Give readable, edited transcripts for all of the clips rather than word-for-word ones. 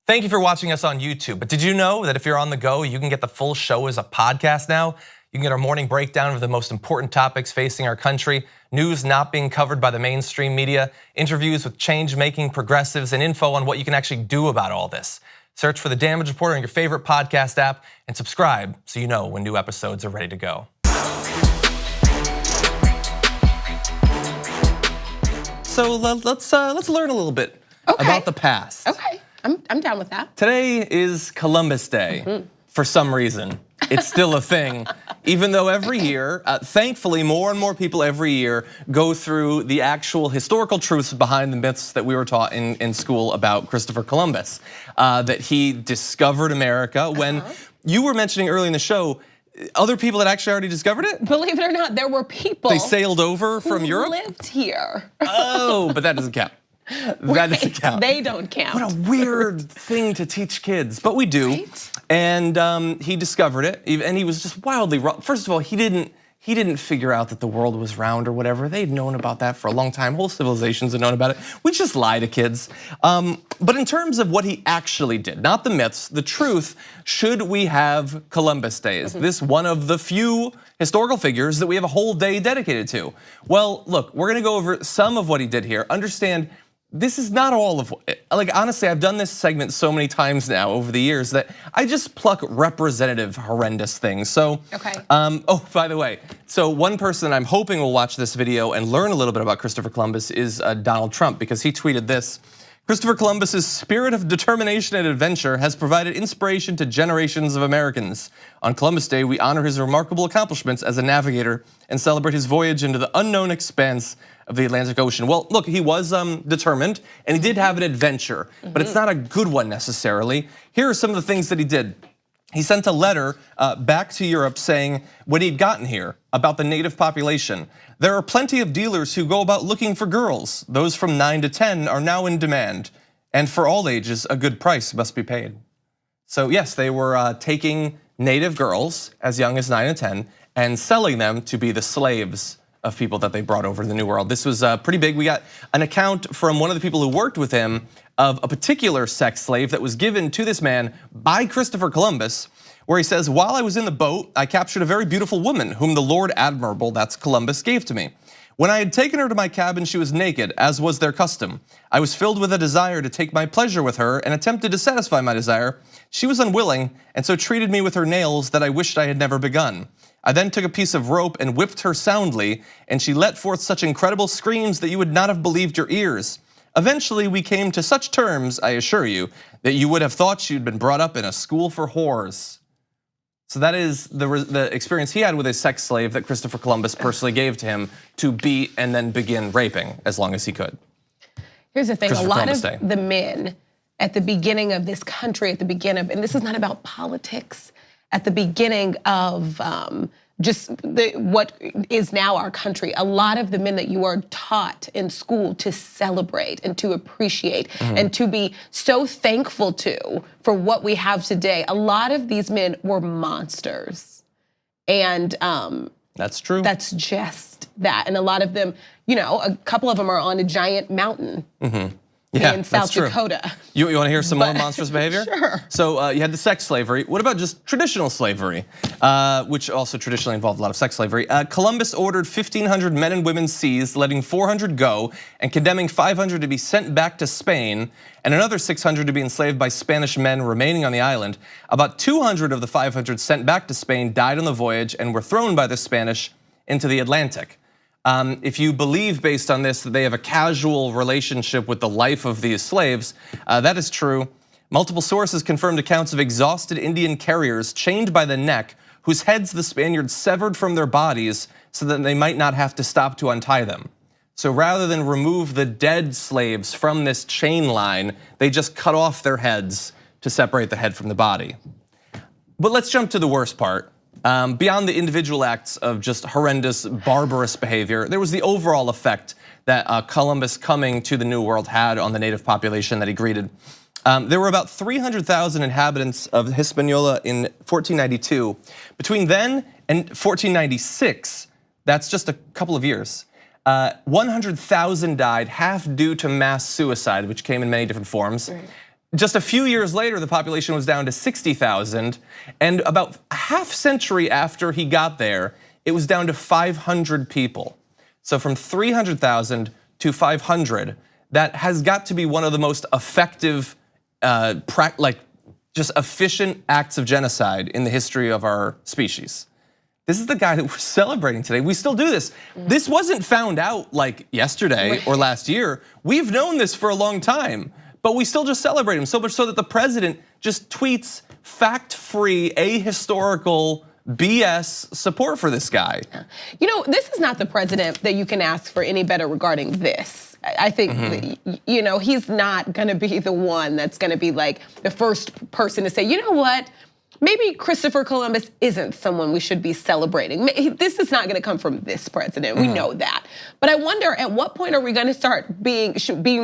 Thank you for watching us on YouTube. But did you know that if you're on the go, you can get the full show as a podcast now? You can get our morning breakdown of the most important topics facing our country, news not being covered by the mainstream media, interviews with change-making progressives, and info on what you can actually do about all this. Search for The Damage Report on your favorite podcast app and subscribe so you know when new episodes are ready to go. So let's learn a little bit about the past. Okay, I'm down with that. Today is Columbus Day. For some reason, it's still a thing, even though every year, thankfully, more and more people every year go through the actual historical truths behind the myths that we were taught in school about Christopher Columbus, that he discovered America. When you were mentioning early in the show, other people had actually already discovered it? Believe it or not, there were people. They sailed over from Europe? Who lived here. Oh, but that doesn't count. That doesn't count. They don't count. What a weird thing to teach kids, but we do. Right? And he discovered it, and he was just wildly wrong. First of all, he didn't figure out that the world was round or whatever. They'd known about that for a long time. Whole civilizations had known about it. We just lie to kids. But in terms of what he actually did, not the myths, the truth, should we have Columbus Day? Is this one of the few historical figures that we have a whole day dedicated to? Well, look, we're gonna go over some of what he did here. Understand, this is not all of it. Like, honestly, I've done this segment so many times now over the years that I just pluck representative horrendous things. So, oh, by the way, so one person I'm hoping will watch this video and learn a little bit about Christopher Columbus is Donald Trump, because he tweeted this: Christopher Columbus's spirit of determination and adventure has provided inspiration to generations of Americans. On Columbus Day, we honor his remarkable accomplishments as a navigator and celebrate his voyage into the unknown expanse of the Atlantic Ocean. Well, look, he was determined, and he did have an adventure, but it's not a good one necessarily. Here are some of the things that he did. He sent a letter back to Europe saying, when he'd gotten here, about the native population: there are plenty of dealers who go about looking for girls. Those from 9 to 10 are now in demand, and for all ages, a good price must be paid. So yes, they were taking native girls as young as 9 and 10 and selling them to be the slaves of people that they brought over to the New World. This was pretty big. We got an account from one of the people who worked with him of a particular sex slave that was given to this man by Christopher Columbus, where he says, while I was in the boat, I captured a very beautiful woman whom the Lord Admirable, that's Columbus, gave to me. When I had taken her to my cabin, she was naked, as was their custom. I was filled with a desire to take my pleasure with her and attempted to satisfy my desire. She was unwilling, and so treated me with her nails that I wished I had never begun. I then took a piece of rope and whipped her soundly, and she let forth such incredible screams that you would not have believed your ears. Eventually, we came to such terms, I assure you, that you would have thought she'd been brought up in a school for whores. So that is the experience he had with a sex slave that Christopher Columbus personally gave to him to beat and then begin raping as long as he could. Here's the thing, a lot of the men at the beginning of this country, at the beginning of, and this is not about politics, at the beginning of just what is now our country, a lot of the men that you are taught in school to celebrate and to appreciate and to be so thankful to for what we have today, a lot of these men were monsters. And that's true. That's just that. And a lot of them, you know, a couple of them are on a giant mountain. Yeah, in South Dakota. You want to hear some more monstrous behavior? Sure. So you had the sex slavery. What about just traditional slavery, which also traditionally involved a lot of sex slavery? Columbus ordered 1,500 men and women seized, letting 400 go, and condemning 500 to be sent back to Spain, and another 600 to be enslaved by Spanish men remaining on the island. About 200 of the 500 sent back to Spain died on the voyage and were thrown by the Spanish into the Atlantic. If you believe, based on this, that they have a casual relationship with the life of these slaves, that is true. Multiple sources confirmed accounts of exhausted Indian carriers chained by the neck, whose heads the Spaniards severed from their bodies so that they might not have to stop to untie them. So rather than remove the dead slaves from this chain line, they just cut off their heads to separate the head from the body. But let's jump to the worst part. Beyond the individual acts of just horrendous, barbarous behavior, there was the overall effect that Columbus coming to the New World had on the native population that he greeted. There were about 300,000 inhabitants of Hispaniola in 1492. Between then and 1496, that's just a couple of years, 100,000 died, half due to mass suicide, which came in many different forms. Just a few years later, the population was down to 60,000, and about a half century after he got there, it was down to 500 people. So from 300,000 to 500, that has got to be one of the most effective, just efficient acts of genocide in the history of our species. This is the guy that we're celebrating today. We still do this. This wasn't found out like yesterday or last year. We've known this for a long time, but we still just celebrate him, so much so that the president just tweets fact-free, ahistorical BS support for this guy. You know, this is not the president that you can ask for any better regarding this. I think, you know, he's not gonna be the one that's gonna be like the first person to say, you know what? Maybe Christopher Columbus isn't someone we should be celebrating. This is not gonna come from this president, we know that. But I wonder, at what point are we gonna start being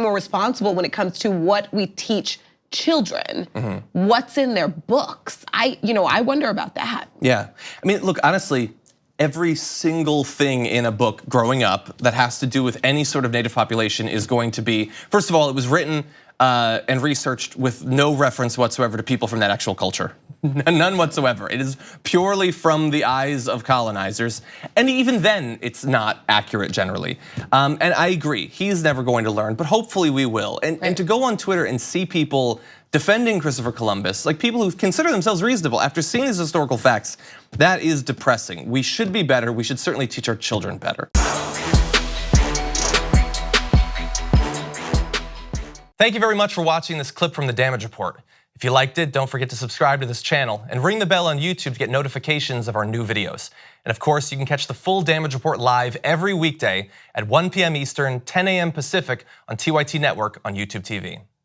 more responsible when it comes to what we teach children, what's in their books? I wonder about that. Yeah, I mean, look, honestly, every single thing in a book growing up that has to do with any sort of native population is going to be, first of all, it was written and researched with no reference whatsoever to people from that actual culture. None whatsoever. It is purely from the eyes of colonizers. And even then, it's not accurate generally. And I agree, he's never going to learn, but hopefully we will. And to go on Twitter and see people defending Christopher Columbus, like people who consider themselves reasonable after seeing these historical facts, that is depressing. We should be better. We should certainly teach our children better. Thank you very much for watching this clip from The Damage Report. If you liked it, don't forget to subscribe to this channel and ring the bell on YouTube to get notifications of our new videos. And of course, you can catch the full Damage Report live every weekday at 1 p.m. Eastern, 10 a.m. Pacific on TYT Network on YouTube TV.